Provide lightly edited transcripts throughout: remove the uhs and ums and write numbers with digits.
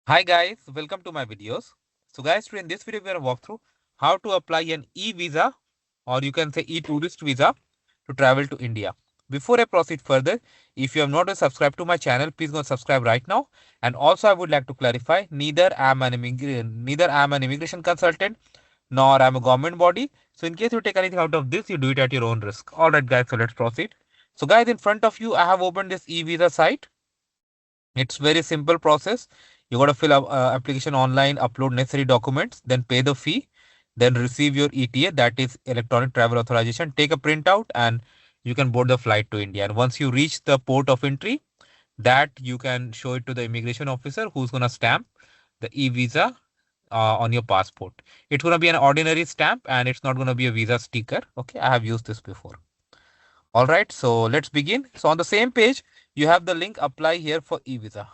Hi guys, welcome to my videos. So guys, today in this video we are walk through how to apply an e-visa or you can say e-tourist visa to travel to India. Before I proceed further, if you have not subscribed to my channel, please go subscribe right now. And also I would like to clarify, neither am an immigration consultant nor I'm a government body. So in case you take anything out of this, you do it at your own risk. Alright guys, so let's proceed. So guys, in front of you, I have opened this e-visa site. It's very simple process. You got to fill up application online, upload necessary documents, then pay the fee, then receive your ETA, that is electronic travel authorization. Take a printout and you can board the flight to India. And once you reach the port of entry, that you can show it to the immigration officer who's gonna stamp the e-visa on your passport. It's gonna be an ordinary stamp and it's not gonna be a visa sticker. Okay, I have used this before. All right, so let's begin. So on the same page, you have the link apply here for e-visa.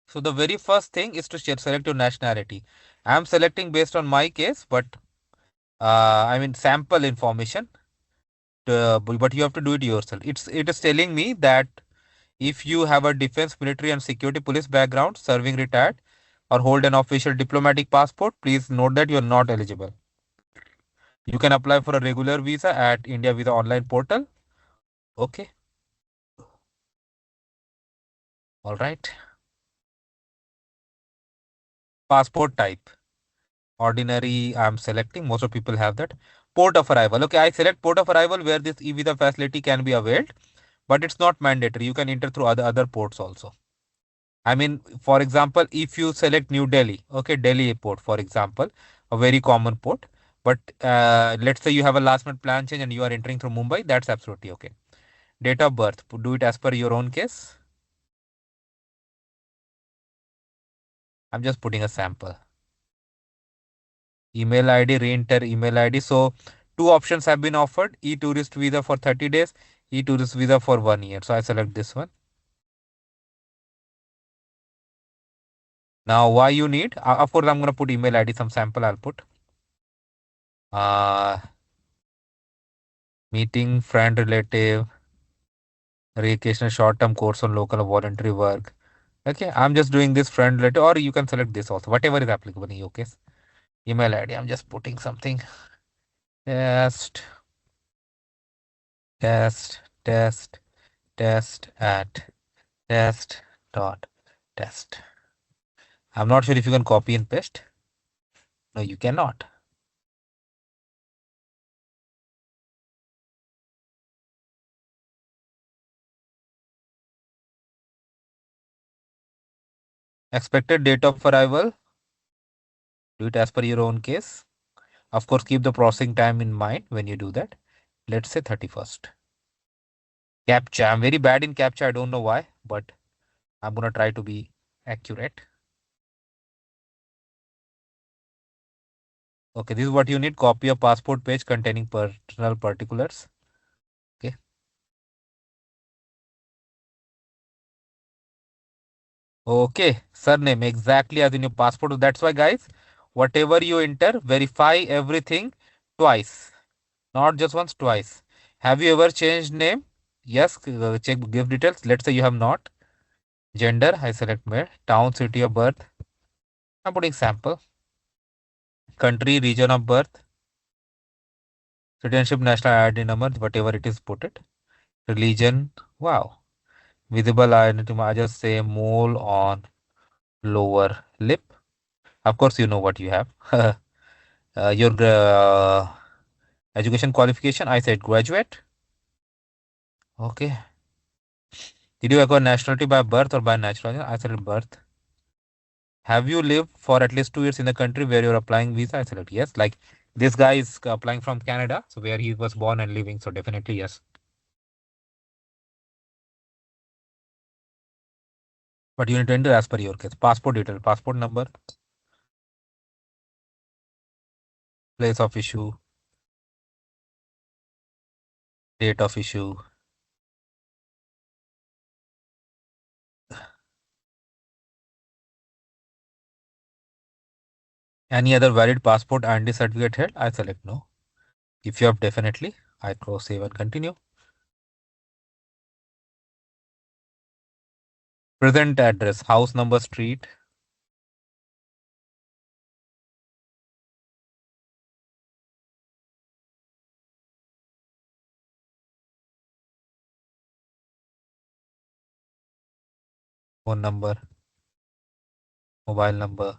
So the very first thing is to select your nationality. I am selecting based on my case, but I mean sample information. But you have to do it yourself. It is telling me that if you have a defense, military, and security police background, serving retired, or hold an official diplomatic passport, please note that you are not eligible. You can apply for a regular visa at India Visa online portal. Okay. All right. Passport type. Ordinary, I'm selecting. Most of people have that. Port of arrival. Okay, I select port of arrival where this e-visa facility can be availed, but it's not mandatory. You can enter through other ports also. I mean, for example, if you select New Delhi, okay, Delhi airport, for example, a very common port. But let's say you have a last minute plan change and you are entering through Mumbai, that's absolutely okay. Date of birth, do it as per your own case. I'm just putting a sample. Email ID, re-enter email ID. So two options have been offered, e-tourist visa for 30 days, e-tourist visa for 1 year. So I select this one. Now why you need, of course, I'm going to put email ID, some sample I'll put. Uh, Meeting, friend, relative, recreational short-term course on local or voluntary work. Okay, I'm just doing this friend relative, or you can select this also, whatever is applicable in your case. Email ID, I'm just putting something. Test, test, test, test at test dot test. I'm not sure if you can copy and paste. No, you cannot. Expected date of arrival. Do it as per your own case. Of course, keep the processing time in mind when you do that. Let's say 31st. CAPTCHA. I'm very bad in CAPTCHA. I don't know why, but I'm going to try to be accurate. Okay, this is what you need. Copy a passport page containing personal particulars. Okay. Okay, surname exactly as in your passport. That's why, guys, whatever you enter, verify everything twice, not just once, twice. Have you ever changed name? Yes, check give details. Let's say you have not. Gender, I select male. Town, city of birth. I'm putting sample. Country, region of birth. Citizenship, national ID number, whatever it is, put it. Religion, wow. Visible identity, I just say mole on lower lip. Of course, you know what you have. Your education qualification, I said graduate. Okay. Did you acquire nationality by birth or by natural? I said birth. Have you lived for at least 2 years in the country where you're applying visa? I select yes. Like this guy is applying from Canada, so where he was born and living, so definitely yes. But you need to enter as per your case. Passport detail, passport number, place of issue, date of issue. Any other valid passport and certificate held? I select no. If you have, definitely, I cross save and continue. Present address, house number, street, phone number, mobile number.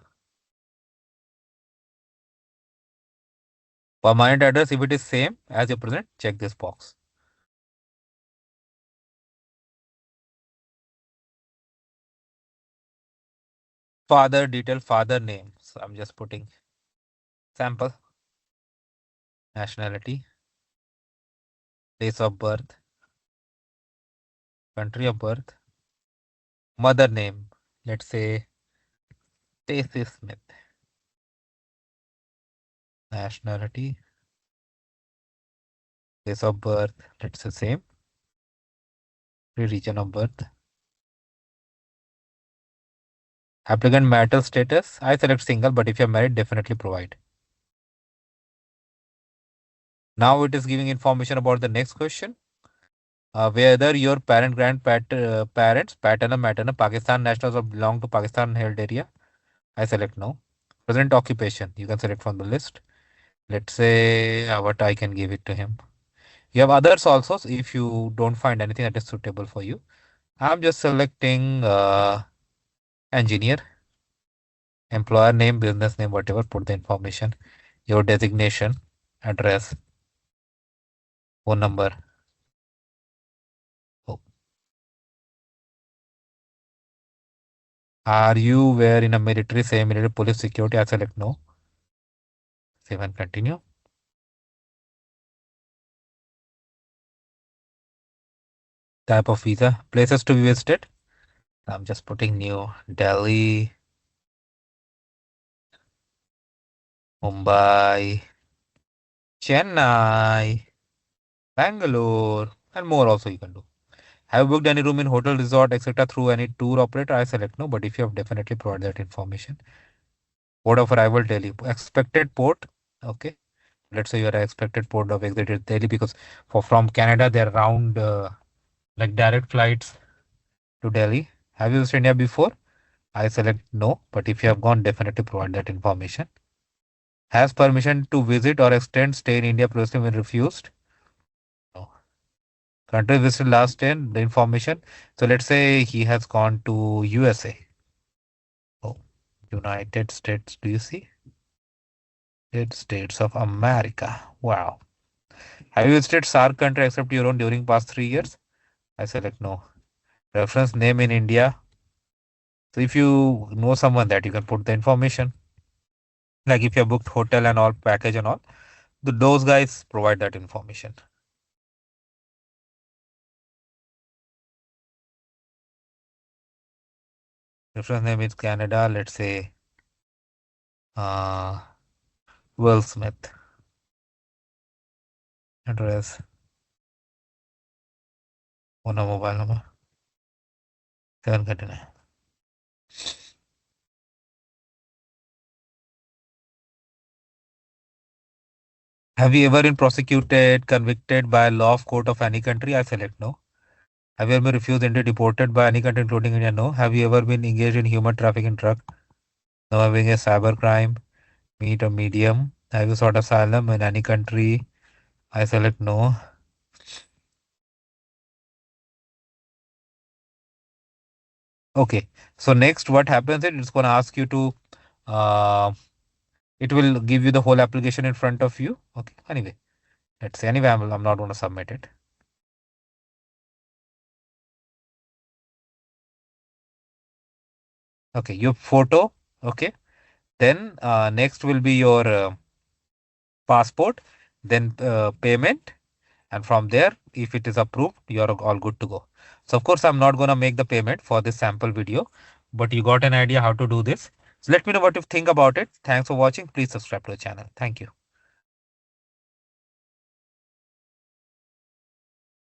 Permanent address, if it is same as your present, check this box. Father detail, father name. So I'm just putting sample, nationality, place of birth, country of birth, mother name. Let's say Stacy Smith. Nationality, place of birth, let's say same, region of birth. Applicant marital status, I select single, but if you're married, definitely provide. Now it is giving information about the next question. Whether your parents, paternal, maternal, Pakistan nationals or belong to Pakistan held area, I select no. Present occupation, you can select from the list. Let's say what I can give it to him. You have others also, so if you don't find anything that is suitable for you. I'm just selecting engineer, employer name, business name, whatever, put the information, your designation, address, phone number. Oh. Are you were in a military, say military, police, security? I select no. Save and continue. Type of visa, places to be visited. I'm just putting new Delhi, Mumbai, Chennai, Bangalore, and more also you can do. Have you booked any room in hotel, resort, etc. through any tour operator? I select no, but if you have definitely provide that information. Port of arrival Delhi. Expected port. Okay. Let's say your expected port of exit is Delhi because for from Canada they're around like direct flights to Delhi. Have you visited India before? I select no, but if you have gone, definitely provide that information. Has permission to visit or extend stay in India previously when refused? No. Country visited last 10, the information. So let's say he has gone to USA. Oh, United States. Do you see? United States of America. Wow. Have you visited SAARC country except your own during past 3 years? I select no. Reference name in India. So if you know someone that you can put the information. Like if you have booked hotel and all package and all, those guys provide that information. Reference name is Canada. Let's say uh, Will Smith. Address. Phone number, mobile number. 7 continue. Have you ever been prosecuted, convicted by a law of court of any country? I select no. Have you ever been refused entry deported by any country including India? No. Have you ever been engaged in human trafficking drug? No. Having a cyber crime, meet or medium? Have you sought asylum in any country? I select no. Okay. So next what happens is it's going to ask you to it will give you the whole application in front of you. Okay. Anyway, let's say anyway I'm not going to submit it. Okay, your photo. Okay. Then next will be your passport, then payment, and from there, if it is approved, you're all good to go. So of course, I'm not going to make the payment for this sample video, but you got an idea how to do this. So let me know what you think about it. Thanks for watching. Please subscribe to the channel. Thank you.